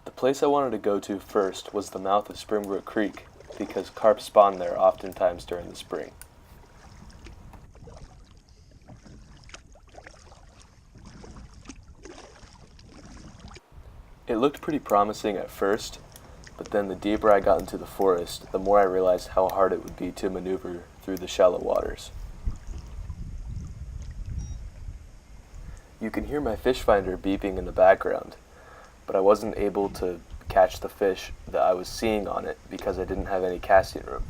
The place I wanted to go to first was the mouth of Springbrook Creek, because carp spawn there oftentimes during the spring. It looked pretty promising at first, but then the deeper I got into the forest, the more I realized how hard it would be to maneuver through the shallow waters. You can hear my fish finder beeping in the background, but I wasn't able to catch the fish that I was seeing on it because I didn't have any casting room.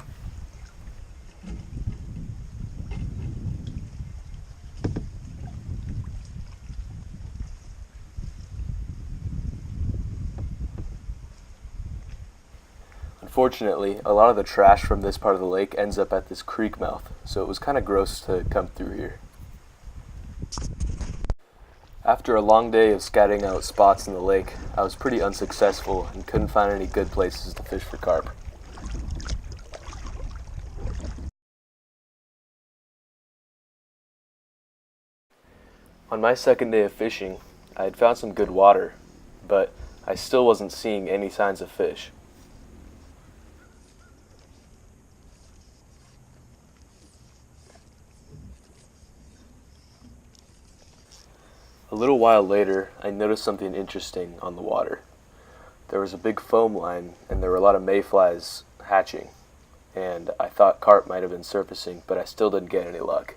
Unfortunately, a lot of the trash from this part of the lake ends up at this creek mouth, so it was kind of gross to come through here. After a long day of scouting out spots in the lake, I was pretty unsuccessful and couldn't find any good places to fish for carp. On my second day of fishing, I had found some good water, but I still wasn't seeing any signs of fish. A little while later, I noticed something interesting on the water. There was a big foam line, and there were a lot of mayflies hatching, and I thought carp might have been surfacing, but I still didn't get any luck.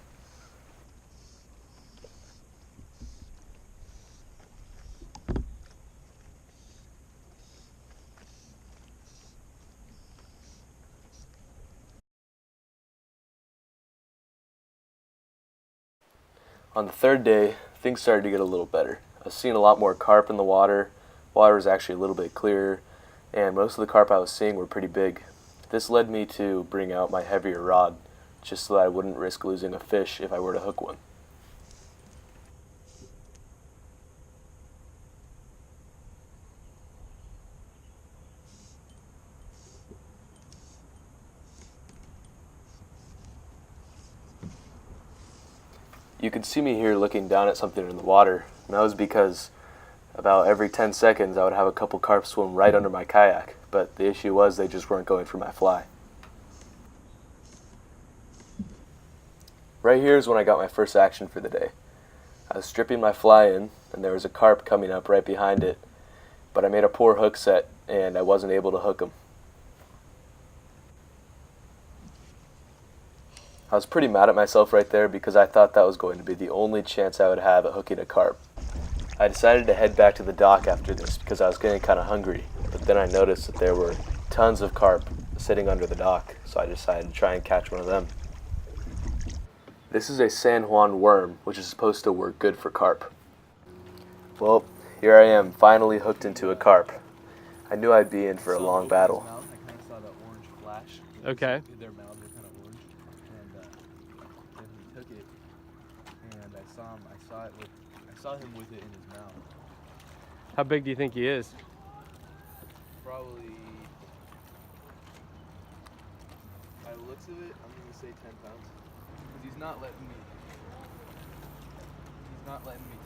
On the third day, things started to get a little better. I was seeing a lot more carp in the water. Water was actually a little bit clearer, and most of the carp I was seeing were pretty big. This led me to bring out my heavier rod, just so that I wouldn't risk losing a fish if I were to hook one. You can see me here looking down at something in the water, and that was because about every 10 seconds I would have a couple carp swim right under my kayak, but the issue was they just weren't going for my fly. Right here is when I got my first action for the day. I was stripping my fly in, and there was a carp coming up right behind it, but I made a poor hook set, and I wasn't able to hook him. I was pretty mad at myself right there because I thought that was going to be the only chance I would have at hooking a carp. I decided to head back to the dock after this because I was getting kind of hungry, but then I noticed that there were tons of carp sitting under the dock, so I decided to try and catch one of them. This is a San Juan worm, which is supposed to work good for carp. Well, here I am, finally hooked into a carp. I knew I'd be in for a long battle. I kind of saw that orange flash. Okay. Their mouths are kind of orange, and then he took it, and I saw him with it in his mouth. How big do you think he is? Probably, by the looks of it, I'm gonna say 10 pounds, because he's not letting me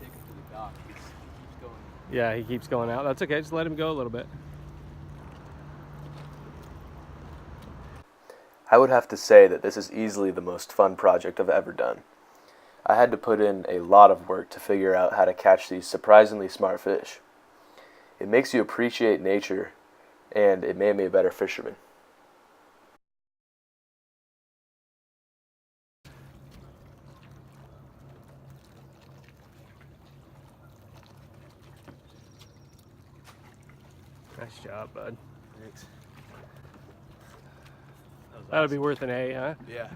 take him to the dock. He keeps going. Yeah, he keeps going out. That's okay. Just let him go a little bit. I would have to say that this is easily the most fun project I've ever done. I had to put in a lot of work to figure out how to catch these surprisingly smart fish. It makes you appreciate nature, and it made me a better fisherman. Nice job, bud. Thanks. That'll be worth an A, huh? Yeah.